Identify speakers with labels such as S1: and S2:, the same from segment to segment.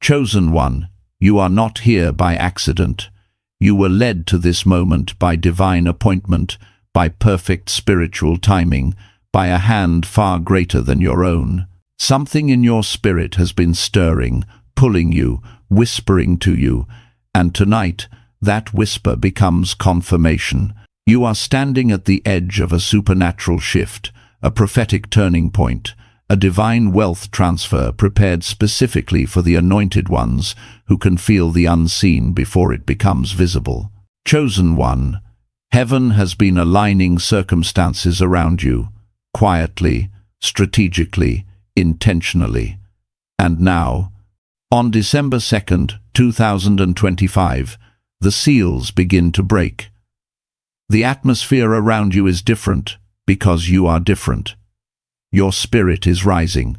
S1: Chosen one, you are not here by accident. You were led to this moment by divine appointment, by perfect spiritual timing, by a hand far greater than your own. Something in your spirit has been stirring, pulling you, whispering to you, and tonight that whisper becomes confirmation. You are standing at the edge of a supernatural shift, a prophetic turning point, a divine wealth transfer prepared specifically for the anointed ones who can feel the unseen before it becomes visible. Chosen one, heaven has been aligning circumstances around you, quietly, strategically, intentionally. And now, on December 2nd, 2025, the seals begin to break. The atmosphere around you is different because you are different. Your spirit is rising.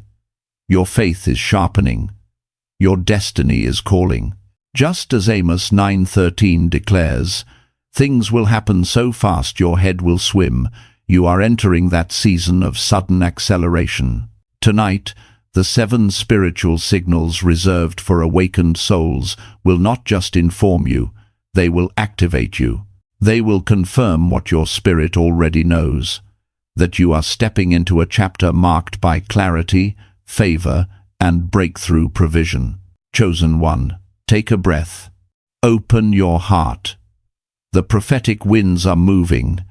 S1: Your faith is sharpening. Your destiny is calling. Just as Amos 9:13 declares, things will happen so fast your head will swim. You are entering that season of sudden acceleration. Tonight, the 7 spiritual signals reserved for awakened souls will not just inform you, they will activate you. They will confirm what your spirit already knows, that you are stepping into a chapter marked by clarity, favor, and breakthrough provision. Chosen one, take a breath. Open your heart. The prophetic winds are moving,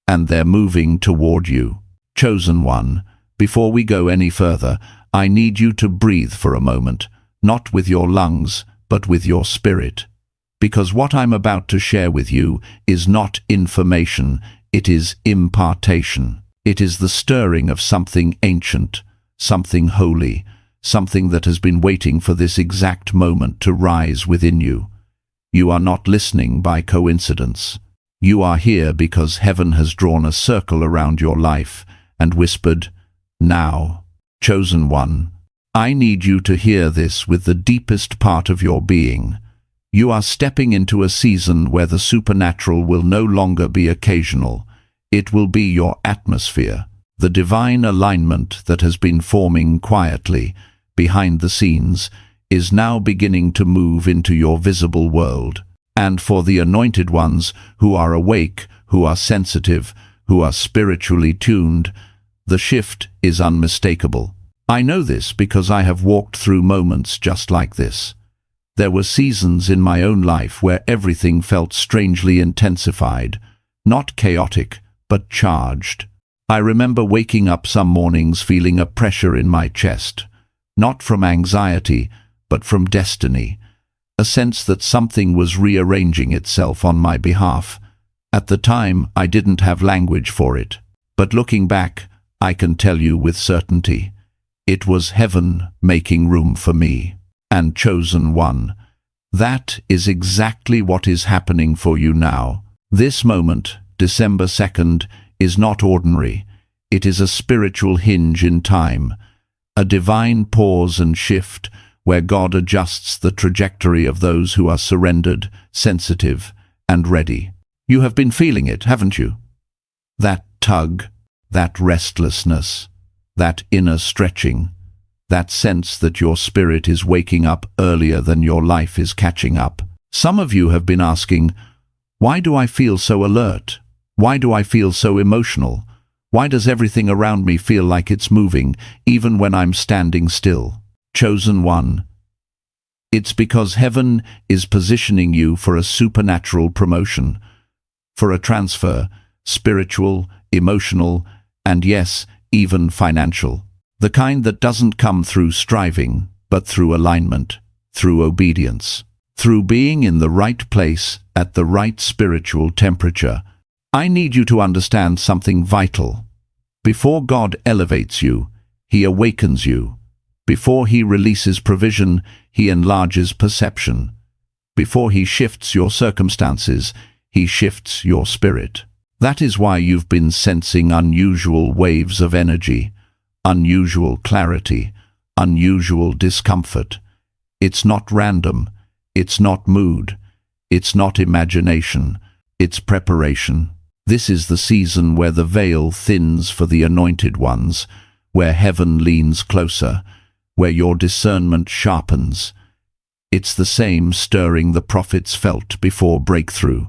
S1: and they're moving toward you. Chosen one, before we go any further, I need you to breathe for a moment, not with your lungs, but with your spirit. Because what I'm about to share with you is not information, it is impartation. It is the stirring of something ancient, something holy, something that has been waiting for this exact moment to rise within you. You are not listening by coincidence. You are here because heaven has drawn a circle around your life and whispered, "Now, chosen one, I need you to hear this with the deepest part of your being. You are stepping into a season where the supernatural will no longer be occasional. It will be your atmosphere, the divine alignment that has been forming quietly, behind the scenes, is now beginning to move into your visible world. And for the anointed ones who are awake, who are sensitive, who are spiritually tuned, the shift is unmistakable. I know this because I have walked through moments just like this. There were seasons in my own life where everything felt strangely intensified, not chaotic, but charged. I remember waking up some mornings feeling a pressure in my chest, not from anxiety, but from destiny, a sense that something was rearranging itself on my behalf. At the time, I didn't have language for it, but looking back, I can tell you with certainty, it was heaven making room for me. And chosen one, that is exactly what is happening for you now. This moment, December 2nd, is not ordinary. It is a spiritual hinge in time, a divine pause and shift where God adjusts the trajectory of those who are surrendered, sensitive, and ready. You have been feeling it, haven't you? That tug, that restlessness, that inner stretching, that sense that your spirit is waking up earlier than your life is catching up. Some of you have been asking, why do I feel so alert? Why do I feel so emotional? Why does everything around me feel like it's moving, even when I'm standing still? Chosen one, it's because heaven is positioning you for a supernatural promotion, for a transfer, spiritual, emotional, and yes, even financial. The kind that doesn't come through striving, but through alignment, through obedience, through being in the right place at the right spiritual temperature. I need you to understand something vital. Before God elevates you, He awakens you. Before He releases provision, He enlarges perception. Before He shifts your circumstances, He shifts your spirit. That is why you've been sensing unusual waves of energy, unusual clarity, unusual discomfort. It's not random, it's not mood, it's not imagination, it's preparation. This is the season where the veil thins for the anointed ones, where heaven leans closer, where your discernment sharpens. It's the same stirring the prophets felt before breakthrough,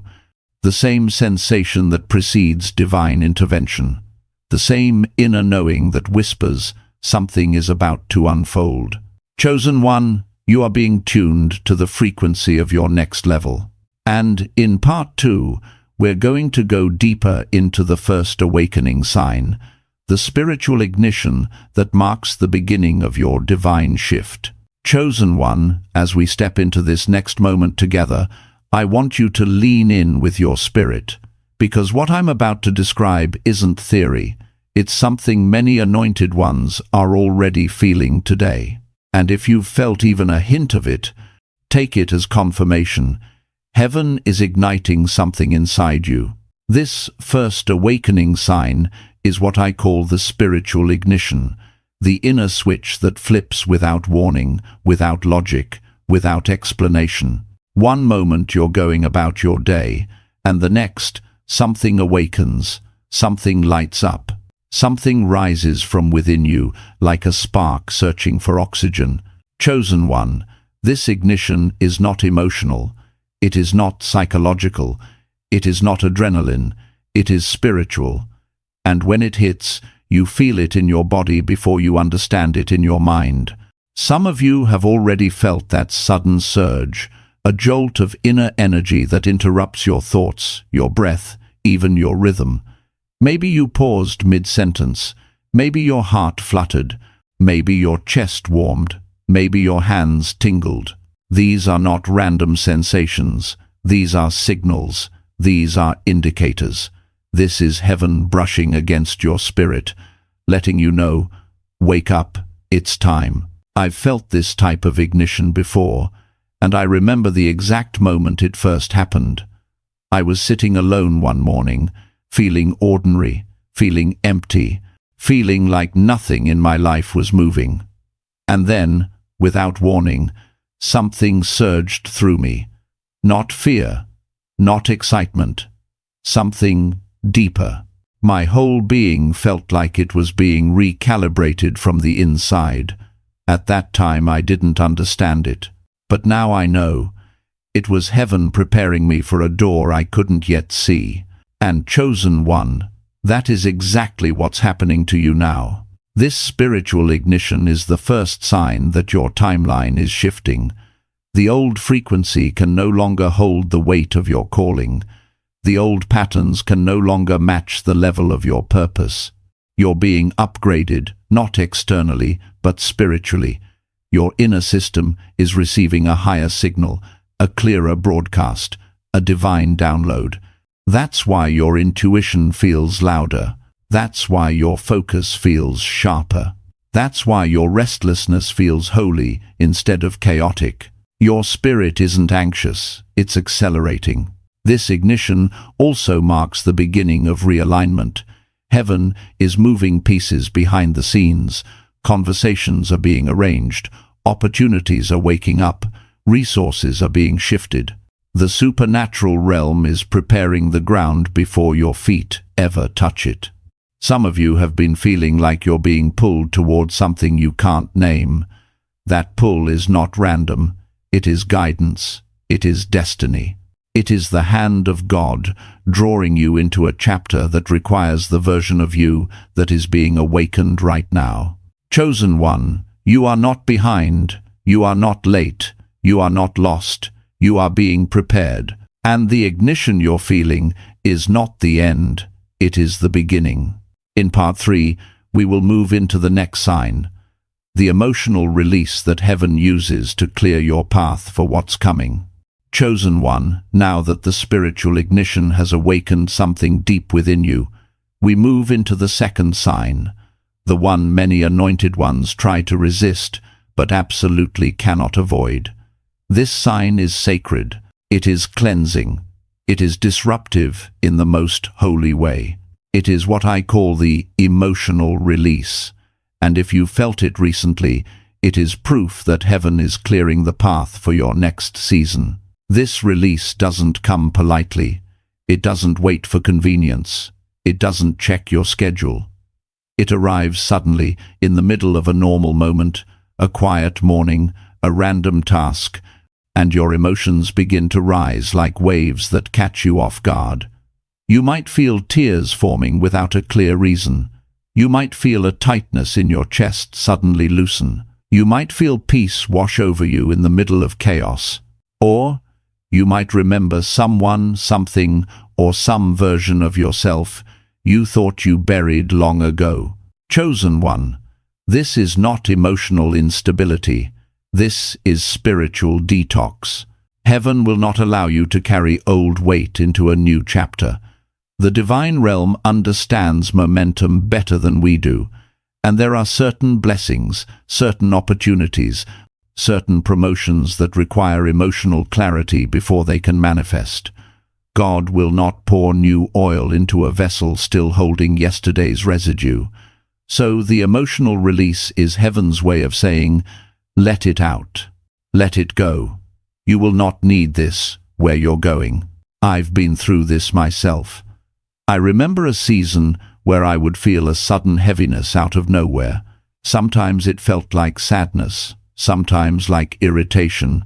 S1: the same sensation that precedes divine intervention, the same inner knowing that whispers something is about to unfold. Chosen one, you are being tuned to the frequency of your next level. And in part 2, we're going to go deeper into the first awakening sign, the spiritual ignition that marks the beginning of your divine shift. Chosen one, as we step into this next moment together, I want you to lean in with your spirit, because what I'm about to describe isn't theory. It's something many anointed ones are already feeling today. And if you've felt even a hint of it, take it as confirmation. Heaven is igniting something inside you. This first awakening sign is what I call the spiritual ignition, the inner switch that flips without warning, without logic, without explanation. One moment you're going about your day, and the next, something awakens, something lights up. Something rises from within you, like a spark searching for oxygen. Chosen one, this ignition is not emotional. It is not psychological. It is not adrenaline. It is spiritual. And when it hits, you feel it in your body before you understand it in your mind. Some of you have already felt that sudden surge, a jolt of inner energy that interrupts your thoughts, your breath, even your rhythm. Maybe you paused mid-sentence. Maybe your heart fluttered. Maybe your chest warmed. Maybe your hands tingled. These are not random sensations. These are signals. These are indicators. This is heaven brushing against your spirit, letting you know, wake up, it's time. I've felt this type of ignition before, and I remember the exact moment it first happened. I was sitting alone one morning, feeling ordinary, feeling empty, feeling like nothing in my life was moving. And then, without warning, something surged through me. Not fear, not excitement, something deeper. My whole being felt like it was being recalibrated from the inside. At that time I didn't understand it, but now I know. It was heaven preparing me for a door I couldn't yet see. And chosen one, that is exactly what's happening to you now. This spiritual ignition is the first sign that your timeline is shifting. The old frequency can no longer hold the weight of your calling. The old patterns can no longer match the level of your purpose. You're being upgraded, not externally, but spiritually. Your inner system is receiving a higher signal, a clearer broadcast, a divine download. That's why your intuition feels louder. That's why your focus feels sharper. That's why your restlessness feels holy instead of chaotic. Your spirit isn't anxious, it's accelerating. This ignition also marks the beginning of realignment. Heaven is moving pieces behind the scenes. Conversations are being arranged. Opportunities are waking up. Resources are being shifted. The supernatural realm is preparing the ground before your feet ever touch it. Some of you have been feeling like you're being pulled toward something you can't name. That pull is not random. It is guidance. It is destiny. It is the hand of God drawing you into a chapter that requires the version of you that is being awakened right now. Chosen one, you are not behind. You are not late. You are not lost. You are being prepared, and the ignition you're feeling is not the end, it is the beginning. In part 3, we will move into the next sign, the emotional release that heaven uses to clear your path for what's coming. Chosen one, now that the spiritual ignition has awakened something deep within you, we move into the second sign, the one many anointed ones try to resist, but absolutely cannot avoid. This sign is sacred. It is cleansing. It is disruptive in the most holy way. It is what I call the emotional release. And if you felt it recently, it is proof that heaven is clearing the path for your next season. This release doesn't come politely. It doesn't wait for convenience. It doesn't check your schedule. It arrives suddenly, in the middle of a normal moment, a quiet morning, a random task, and your emotions begin to rise like waves that catch you off guard. You might feel tears forming without a clear reason. You might feel a tightness in your chest suddenly loosen. You might feel peace wash over you in the middle of chaos. Or you might remember someone, something, or some version of yourself you thought you buried long ago. Chosen one, this is not emotional instability. This is spiritual detox. Heaven will not allow you to carry old weight into a new chapter. The divine realm understands momentum better than we do, and there are certain blessings, certain opportunities, certain promotions that require emotional clarity before they can manifest. God will not pour new oil into a vessel still holding yesterday's residue. So the emotional release is heaven's way of saying, let it out. Let it go. You will not need this where you're going. I've been through this myself. I remember a season where I would feel a sudden heaviness out of nowhere. Sometimes it felt like sadness, sometimes like irritation,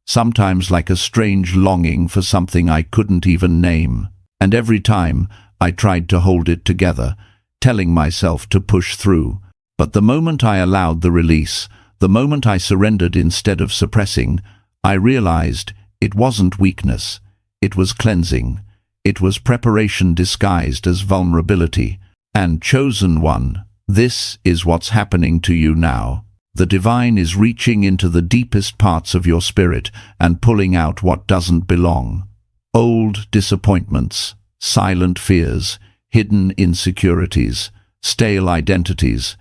S1: sometimes like a strange longing for something I couldn't even name. And every time I tried to hold it together, telling myself to push through. But the moment I allowed the release, the moment I surrendered instead of suppressing, I realized it wasn't weakness, it was cleansing. It was preparation disguised as vulnerability. And chosen one, this is what's happening to you now. The divine is reaching into the deepest parts of your spirit and pulling out what doesn't belong. Old disappointments, silent fears, hidden insecurities, stale identities,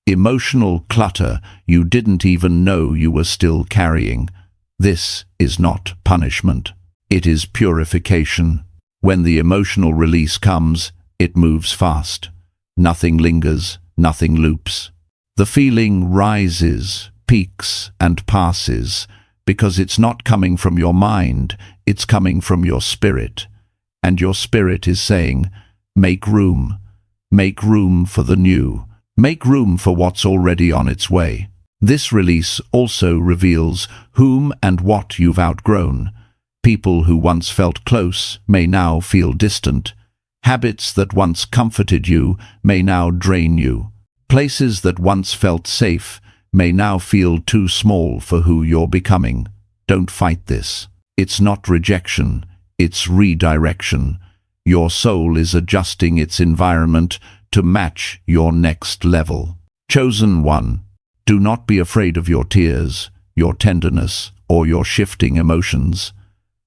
S1: emotional clutter you didn't even know you were still carrying. This is not punishment. It is purification. When the emotional release comes, it moves fast. Nothing lingers, nothing loops. The feeling rises, peaks, and passes, because it's not coming from your mind, it's coming from your spirit. And your spirit is saying, make room for the new, make room for what's already on its way. This release also reveals whom and what you've outgrown. People who once felt close may now feel distant. Habits that once comforted you may now drain you. Places that once felt safe may now feel too small for who you're becoming. Don't fight this. It's not rejection, it's redirection. Your soul is adjusting its environment to match your next level. Chosen one, do not be afraid of your tears, your tenderness, or your shifting emotions.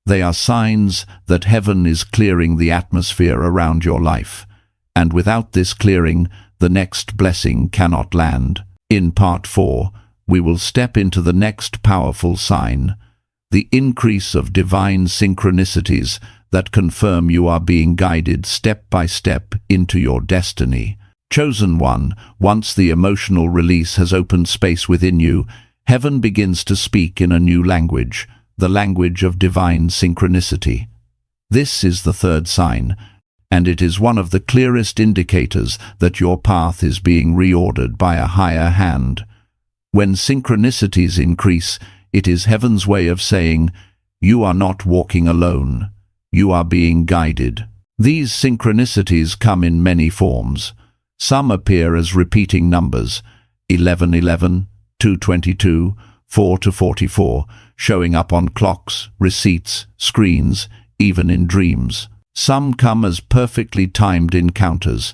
S1: They are signs that heaven is clearing the atmosphere around your life, and without this clearing, the next blessing cannot land. In part 4, we will step into the next powerful sign, the increase of divine synchronicities that confirm you are being guided step by step into your destiny. Chosen one, once the emotional release has opened space within you, heaven begins to speak in a new language, the language of divine synchronicity. This is the third sign, and it is one of the clearest indicators that your path is being reordered by a higher hand. When synchronicities increase, it is heaven's way of saying, you are not walking alone, you are being guided. These synchronicities come in many forms. Some appear as repeating numbers, 1111, 222, 4-44, showing up on clocks, receipts, screens, even in dreams. Some come as perfectly timed encounters,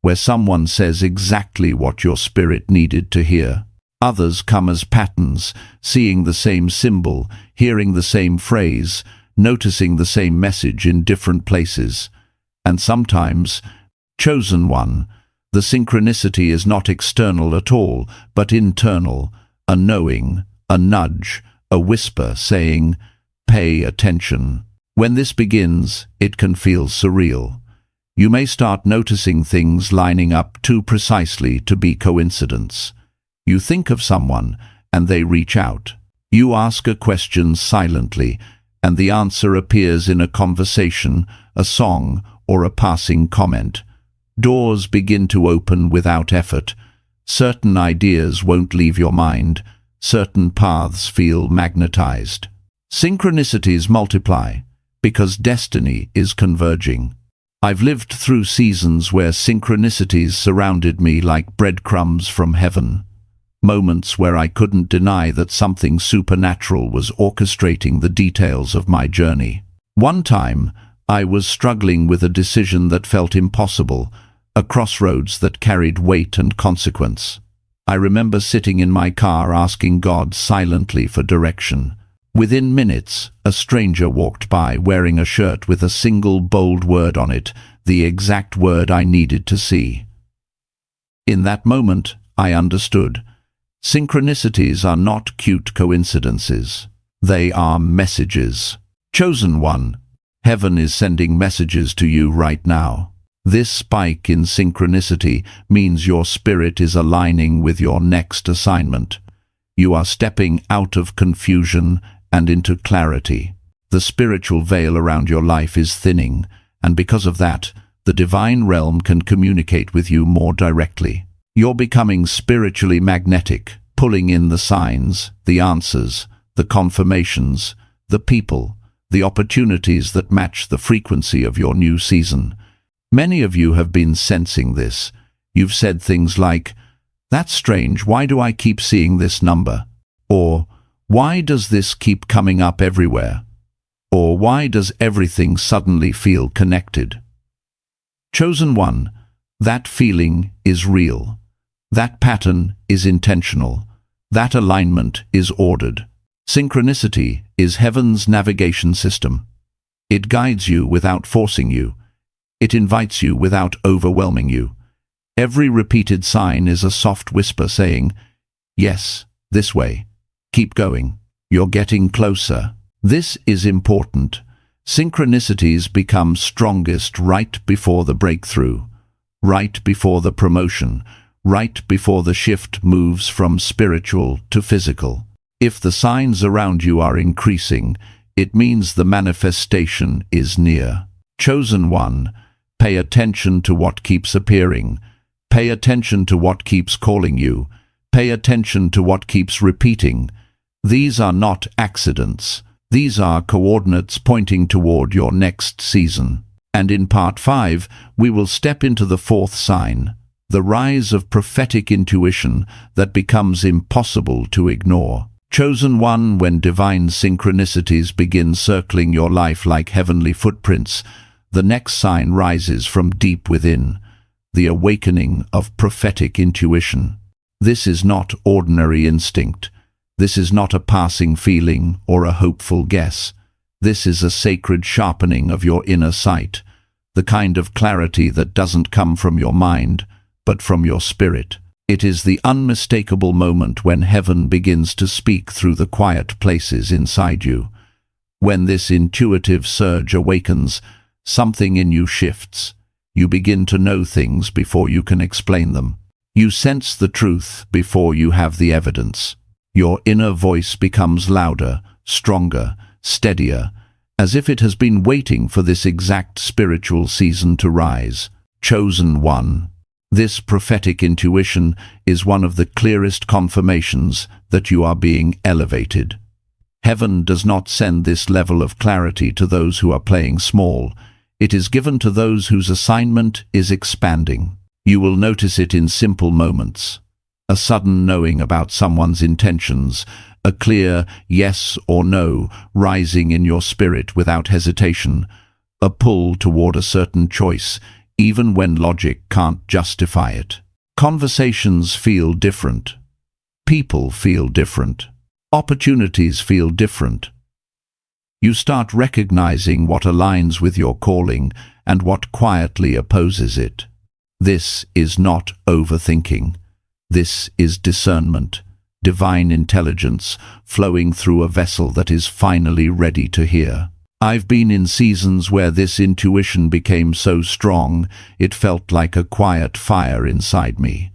S1: where someone says exactly what your spirit needed to hear. Others come as patterns, seeing the same symbol, hearing the same phrase, noticing the same message in different places. And sometimes, chosen one, the synchronicity is not external at all, but internal, a knowing, a nudge, a whisper saying, pay attention. When this begins, it can feel surreal. You may start noticing things lining up too precisely to be coincidence. You think of someone, and they reach out. You ask a question silently, and the answer appears in a conversation, a song, or a passing comment. Doors begin to open without effort. Certain ideas won't leave your mind. Certain paths feel magnetized. Synchronicities multiply because destiny is converging. I've lived through seasons where synchronicities surrounded me like breadcrumbs from heaven. Moments where I couldn't deny that something supernatural was orchestrating the details of my journey. One time, I was struggling with a decision that felt impossible, a crossroads that carried weight and consequence. I remember sitting in my car asking God silently for direction. Within minutes, a stranger walked by wearing a shirt with a single bold word on it, the exact word I needed to see. In that moment, I understood. Synchronicities are not cute coincidences. They are messages. Chosen one, heaven is sending messages to you right now. This spike in synchronicity means your spirit is aligning with your next assignment. You are stepping out of confusion and into clarity. The spiritual veil around your life is thinning, and because of that, the divine realm can communicate with you more directly. You're becoming spiritually magnetic, pulling in the signs, the answers, the confirmations, the people, the opportunities that match the frequency of your new season. Many of you have been sensing this. You've said things like, "That's strange, why do I keep seeing this number?" Or, "Why does this keep coming up everywhere?" Or, "Why does everything suddenly feel connected?" Chosen one, that feeling is real. That pattern is intentional. That alignment is ordered. Synchronicity is heaven's navigation system. It guides you without forcing you. It invites you without overwhelming you. Every repeated sign is a soft whisper saying, "Yes, this way. Keep going. You're getting closer." This is important. Synchronicities become strongest right before the breakthrough, right before the promotion, right before the shift moves from spiritual to physical. If the signs around you are increasing, it means the manifestation is near. Chosen one, pay attention to what keeps appearing. Pay attention to what keeps calling you. Pay attention to what keeps repeating. These are not accidents. These are coordinates pointing toward your next season. And in part 5, we will step into the fourth sign, the rise of prophetic intuition that becomes impossible to ignore. Chosen one, when divine synchronicities begin circling your life like heavenly footprints, the next sign rises from deep within, the awakening of prophetic intuition. This is not ordinary instinct. This is not a passing feeling or a hopeful guess. This is a sacred sharpening of your inner sight, the kind of clarity that doesn't come from your mind, but from your spirit. It is the unmistakable moment when heaven begins to speak through the quiet places inside you. When this intuitive surge awakens, something in you shifts. You begin to know things before you can explain them. You sense the truth before you have the evidence. Your inner voice becomes louder, stronger, steadier, as if it has been waiting for this exact spiritual season to rise. Chosen one. This prophetic intuition is one of the clearest confirmations that you are being elevated. Heaven does not send this level of clarity to those who are playing small. It is given to those whose assignment is expanding. You will notice it in simple moments. A sudden knowing about someone's intentions, a clear yes or no rising in your spirit without hesitation, a pull toward a certain choice, even when logic can't justify it. Conversations feel different. People feel different. Opportunities feel different. You start recognizing what aligns with your calling and what quietly opposes it. This is not overthinking. This is discernment, divine intelligence flowing through a vessel that is finally ready to hear. I've been in seasons where this intuition became so strong, it felt like a quiet fire inside me.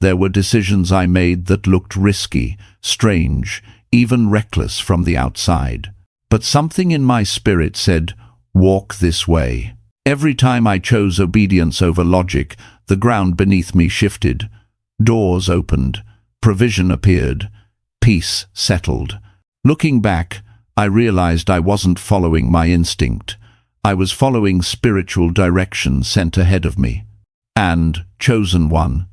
S1: There were decisions I made that looked risky, strange, even reckless from the outside. But something in my spirit said, "Walk this way." Every time I chose obedience over logic, the ground beneath me shifted. Doors opened, provision appeared, peace settled. Looking back, I realized I wasn't following my instinct. I was following spiritual direction sent ahead of me. And, chosen one,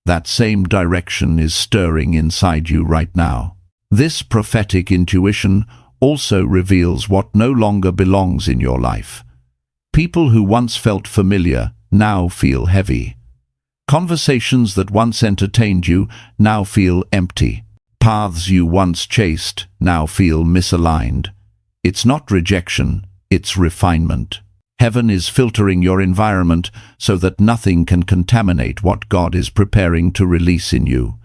S1: that same direction is stirring inside you right now. This prophetic intuition also reveals what no longer belongs in your life. People who once felt familiar now feel heavy. Conversations that once entertained you now feel empty. Paths you once chased now feel misaligned. It's not rejection, it's refinement. Heaven is filtering your environment so that nothing can contaminate what God is preparing to release in you.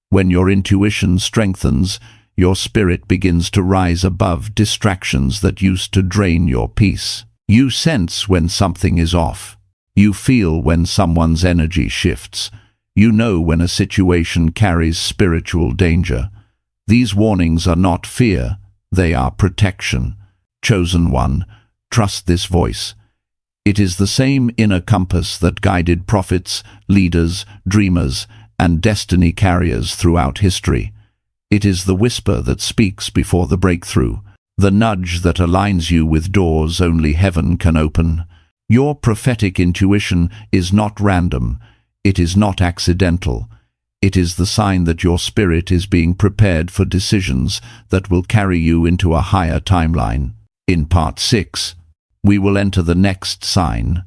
S1: When your intuition strengthens, your spirit begins to rise above distractions that used to drain your peace. You sense when something is off. You feel when someone's energy shifts. You know when a situation carries spiritual danger. These warnings are not fear, they are protection. Chosen one, trust this voice. It is the same inner compass that guided prophets, leaders, dreamers, and destiny carriers throughout history. It is the whisper that speaks before the breakthrough, the nudge that aligns you with doors only heaven can open. Your prophetic intuition is not random, it is not accidental. It is the sign that your spirit is being prepared for decisions that will carry you into a higher timeline. In Part 6, we will enter the next sign,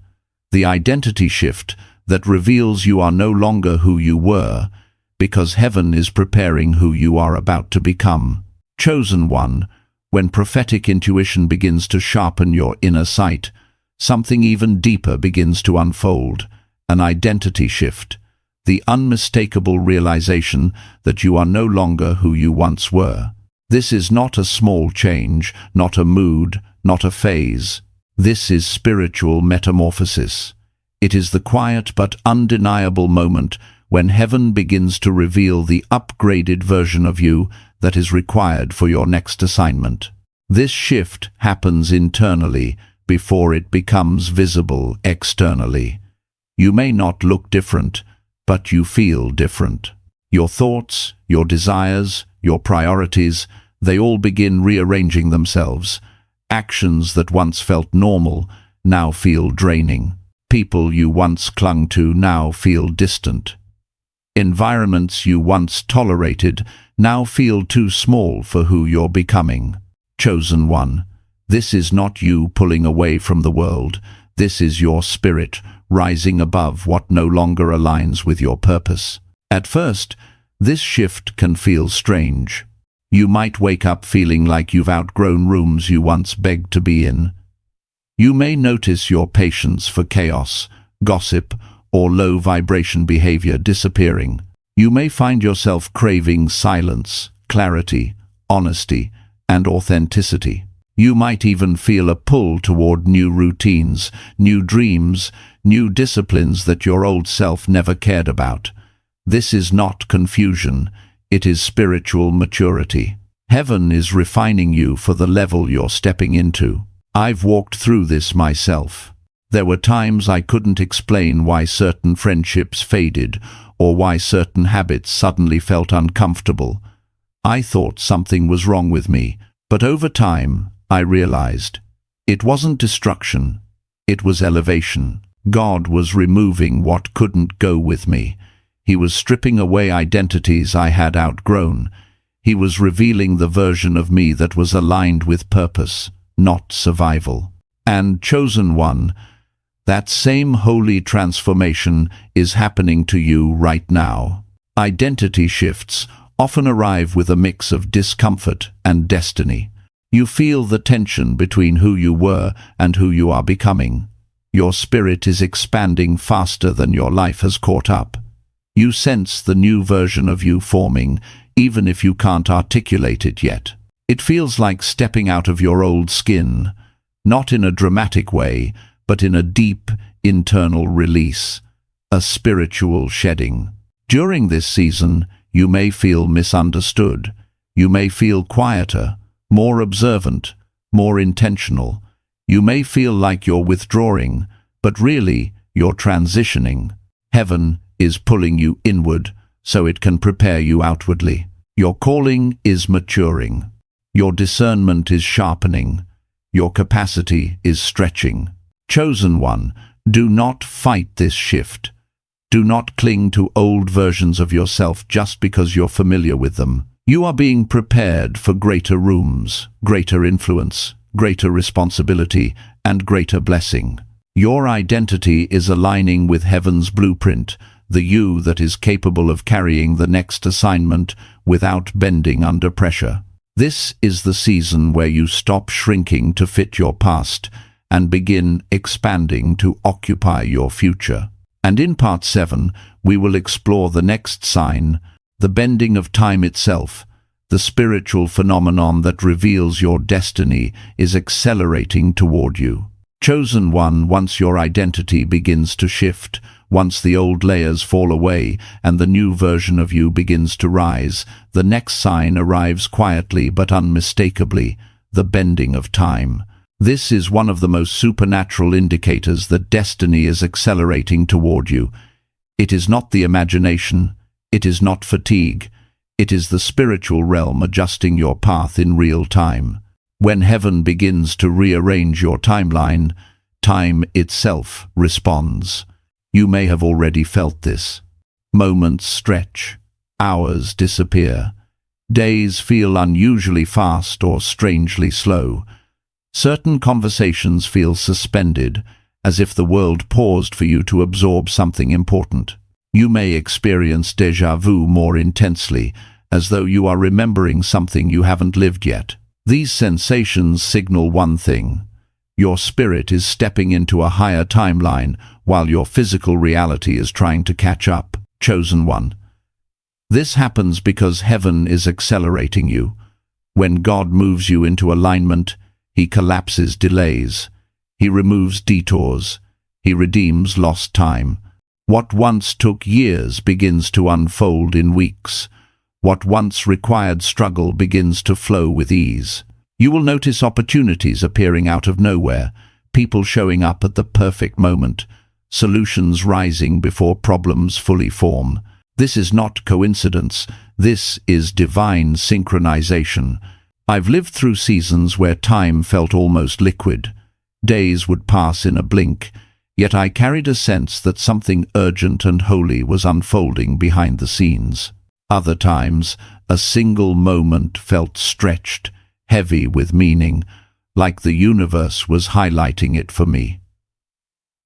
S1: the identity shift that reveals you are no longer who you were, because heaven is preparing who you are about to become. Chosen one, when prophetic intuition begins to sharpen your inner sight, something even deeper begins to unfold, an identity shift, the unmistakable realization that you are no longer who you once were. This is not a small change, not a mood, not a phase. This is spiritual metamorphosis. It is the quiet but undeniable moment when heaven begins to reveal the upgraded version of you that is required for your next assignment. This shift happens internally before it becomes visible externally. You may not look different, but you feel different. Your thoughts, your desires, your priorities, they all begin rearranging themselves. Actions that once felt normal now feel draining. People you once clung to now feel distant. Environments you once tolerated now feel too small for who you're becoming. Chosen one, this is not you pulling away from the world. This is your spirit rising above what no longer aligns with your purpose. At first, this shift can feel strange. You might wake up feeling like you've outgrown rooms you once begged to be in. You may notice your patience for chaos, gossip, or low-vibration behavior disappearing. You may find yourself craving silence, clarity, honesty, and authenticity. You might even feel a pull toward new routines, new dreams, new disciplines that your old self never cared about. This is not confusion. It is spiritual maturity. Heaven is refining you for the level you're stepping into. I've walked through this myself. There were times I couldn't explain why certain friendships faded or why certain habits suddenly felt uncomfortable. I thought something was wrong with me, but over time I realized it wasn't destruction, it was elevation. God was removing what couldn't go with me. He was stripping away identities I had outgrown. He was revealing the version of me that was aligned with purpose, not survival. And chosen one, that same holy transformation is happening to you right now. Identity shifts often arrive with a mix of discomfort and destiny. You feel the tension between who you were and who you are becoming. Your spirit is expanding faster than your life has caught up. You sense the new version of you forming, even if you can't articulate it yet. It feels like stepping out of your old skin, not in a dramatic way, but in a deep, internal release, a spiritual shedding. During this season, you may feel misunderstood. You may feel quieter, more observant, more intentional. You may feel like you're withdrawing, but really, you're transitioning. Heaven is pulling you inward so it can prepare you outwardly. Your calling is maturing. Your discernment is sharpening. Your capacity is stretching. Chosen one, do not fight this shift. Do not cling to old versions of yourself just because you're familiar with them. You are being prepared for greater rooms, greater influence, greater responsibility, and greater blessing. Your identity is aligning with heaven's blueprint, the you that is capable of carrying the next assignment without bending under pressure. This is the season where you stop shrinking to fit your past and begin expanding to occupy your future. And in Part 7, we will explore the next sign, the bending of time itself. The spiritual phenomenon that reveals your destiny is accelerating toward you. Chosen one, once your identity begins to shift, once the old layers fall away and the new version of you begins to rise, the next sign arrives quietly but unmistakably, the bending of time. This is one of the most supernatural indicators that destiny is accelerating toward you. It is not the imagination, it is not fatigue, it is the spiritual realm adjusting your path in real time. When heaven begins to rearrange your timeline, time itself responds. You may have already felt this. Moments stretch, hours disappear, days feel unusually fast or strangely slow. Certain conversations feel suspended, as if the world paused for you to absorb something important. You may experience déjà vu more intensely, as though you are remembering something you haven't lived yet. These sensations signal one thing: your spirit is stepping into a higher timeline while your physical reality is trying to catch up. Chosen one. This happens because heaven is accelerating you. When God moves you into alignment, He collapses delays. He removes detours. He redeems lost time. What once took years begins to unfold in weeks. What once required struggle begins to flow with ease. You will notice opportunities appearing out of nowhere, people showing up at the perfect moment, solutions rising before problems fully form. This is not coincidence. This is divine synchronization. I've lived through seasons where time felt almost liquid. Days would pass in a blink, yet I carried a sense that something urgent and holy was unfolding behind the scenes. Other times, a single moment felt stretched, heavy with meaning, like the universe was highlighting it for me.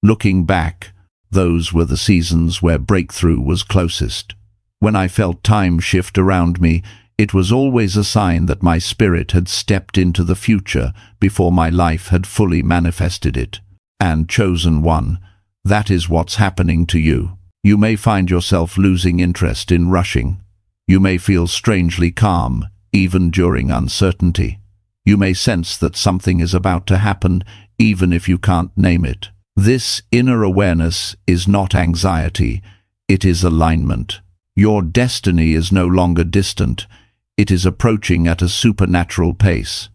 S1: Looking back, those were the seasons where breakthrough was closest. When I felt time shift around me, it was always a sign that my spirit had stepped into the future before my life had fully manifested it. And chosen one, that is what's happening to you. You may find yourself losing interest in rushing. You may feel strangely calm, even during uncertainty. You may sense that something is about to happen, even if you can't name it. This inner awareness is not anxiety, it is alignment. Your destiny is no longer distant, it is approaching at a supernatural pace.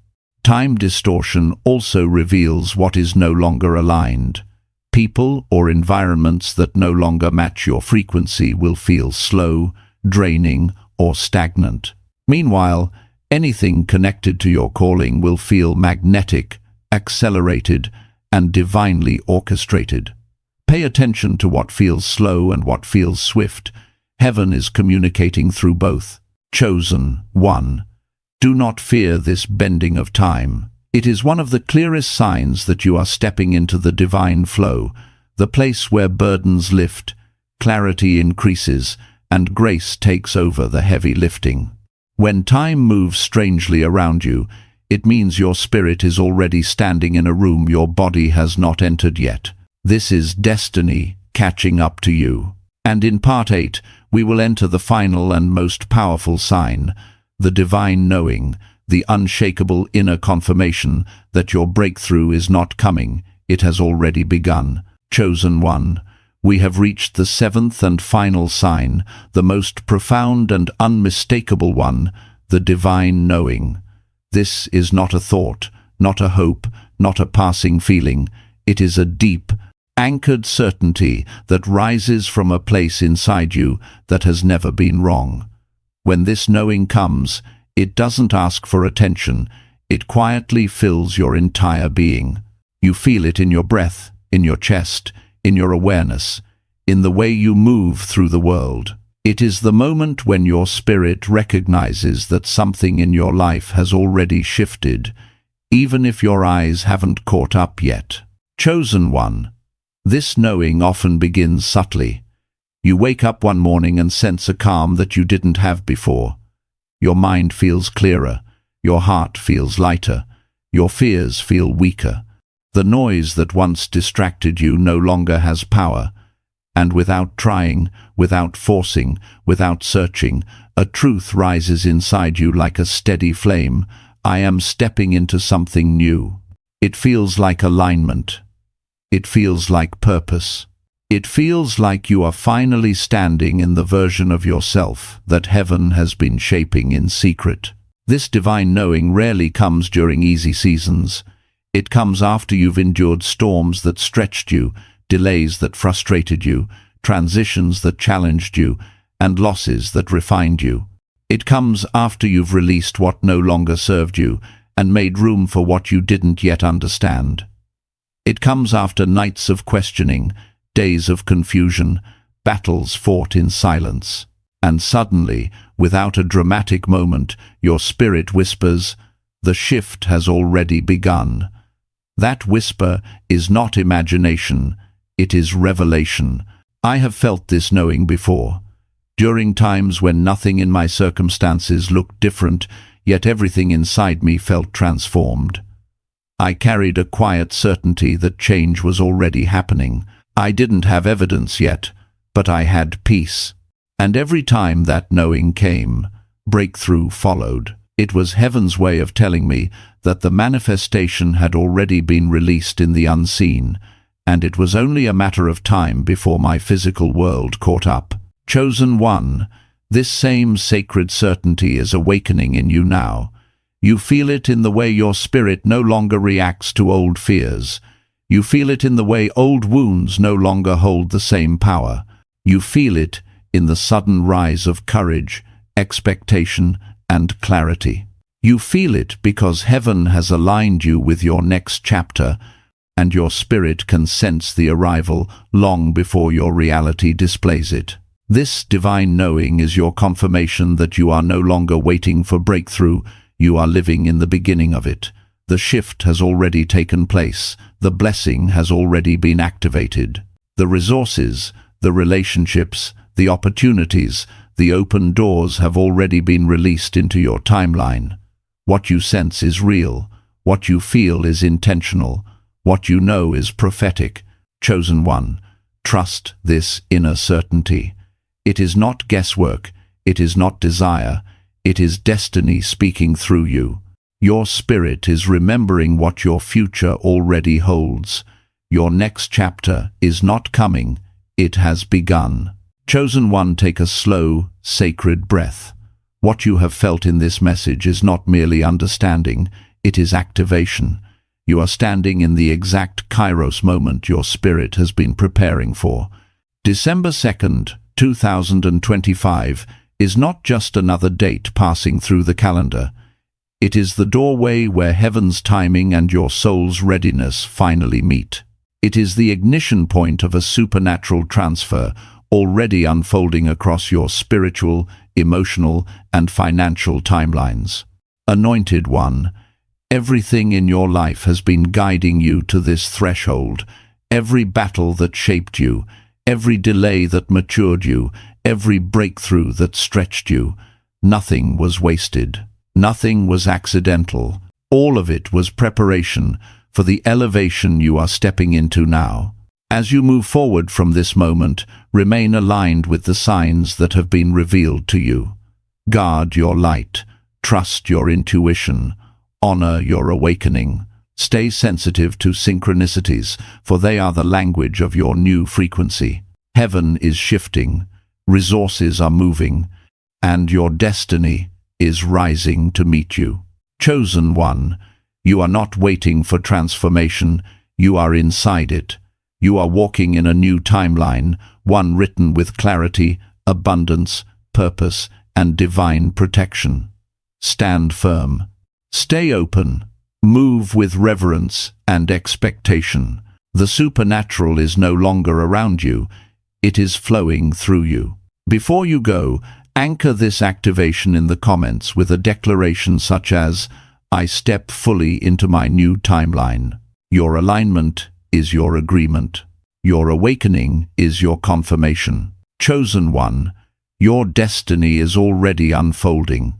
S1: Time distortion also reveals what is no longer aligned. People or environments that no longer match your frequency will feel slow, draining, or stagnant. Meanwhile, anything connected to your calling will feel magnetic, accelerated, and divinely orchestrated. Pay attention to what feels slow and what feels swift. Heaven is communicating through both. Chosen one. Do not fear this bending of time. It is one of the clearest signs that you are stepping into the divine flow, the place where burdens lift, clarity increases, and grace takes over the heavy lifting. When time moves strangely around you, it means your spirit is already standing in a room your body has not entered yet. This is destiny catching up to you. And in Part 8, we will enter the final and most powerful sign, the divine knowing, the unshakable inner confirmation that your breakthrough is not coming, it has already begun. Chosen one. We have reached the seventh and final sign, the most profound and unmistakable one, the divine knowing. This is not a thought, not a hope, not a passing feeling. It is a deep, anchored certainty that rises from a place inside you that has never been wrong. When this knowing comes, It doesn't ask for attention. It quietly fills your entire being. You feel it in your breath, in your chest, in your awareness, in the way you move through the world. It is the moment when your spirit recognizes that something in your life has already shifted, even if your eyes haven't caught up yet. Chosen one. This knowing often begins subtly. You wake up one morning and sense a calm that you didn't have before. Your mind feels clearer. Your heart feels lighter. Your fears feel weaker. The noise that once distracted you no longer has power. And without trying, without forcing, without searching, a truth rises inside you like a steady flame. I am stepping into something new. It feels like alignment. It feels like purpose. It feels like you are finally standing in the version of yourself that heaven has been shaping in secret. This divine knowing rarely comes during easy seasons. It comes after you've endured storms that stretched you, delays that frustrated you, transitions that challenged you, and losses that refined you. It comes after you've released what no longer served you and made room for what you didn't yet understand. It comes after nights of questioning, days of confusion, battles fought in silence. And suddenly, without a dramatic moment, your spirit whispers, "The shift has already begun." That whisper is not imagination, it is revelation. I have felt this knowing before. During times when nothing in my circumstances looked different, yet everything inside me felt transformed. I carried a quiet certainty that change was already happening. I didn't have evidence yet, but I had peace. And every time that knowing came, breakthrough followed. It was heaven's way of telling me that the manifestation had already been released in the unseen, and it was only a matter of time before my physical world caught up. Chosen one, this same sacred certainty is awakening in you now. You feel it in the way your spirit no longer reacts to old fears. You feel it in the way old wounds no longer hold the same power. You feel it in the sudden rise of courage, expectation, and clarity. You feel it because heaven has aligned you with your next chapter, and your spirit can sense the arrival long before your reality displays it. This divine knowing is your confirmation that you are no longer waiting for breakthrough, you are living in the beginning of it. The shift has already taken place. The blessing has already been activated. The resources, the relationships, the opportunities, the open doors have already been released into your timeline. What you sense is real. What you feel is intentional. What you know is prophetic. Chosen one, trust this inner certainty. It is not guesswork. It is not desire. It is destiny speaking through you. Your spirit is remembering what your future already holds. Your next chapter is not coming. It has begun. Chosen one, take a slow, sacred breath. What you have felt in this message is not merely understanding, it is activation. You are standing in the exact Kairos moment your spirit has been preparing for. December 2nd, 2025 is not just another date passing through the calendar. It is the doorway where heaven's timing and your soul's readiness finally meet. It is the ignition point of a supernatural transfer already unfolding across your spiritual, emotional, and financial timelines. Anointed one, everything in your life has been guiding you to this threshold. Every battle that shaped you, every delay that matured you, every breakthrough that stretched you, nothing was wasted. Nothing was accidental. All of it was preparation for the elevation you are stepping into now. As you move forward from this moment, remain aligned with the signs that have been revealed to you. Guard your light. Trust your intuition. Honor your awakening. Stay sensitive to synchronicities, for they are the language of your new frequency. Heaven is shifting, resources are moving, and your destiny is rising to meet you. Chosen one, you are not waiting for transformation, you are inside it. You are walking in a new timeline, one written with clarity, abundance, purpose, and divine protection. Stand firm. Stay open. Move with reverence and expectation. The supernatural is no longer around you. It is flowing through you. Before you go, anchor this activation in the comments with a declaration such as, "I step fully into my new timeline." Your alignment is your agreement. Your awakening is your confirmation. Chosen one, your destiny is already unfolding.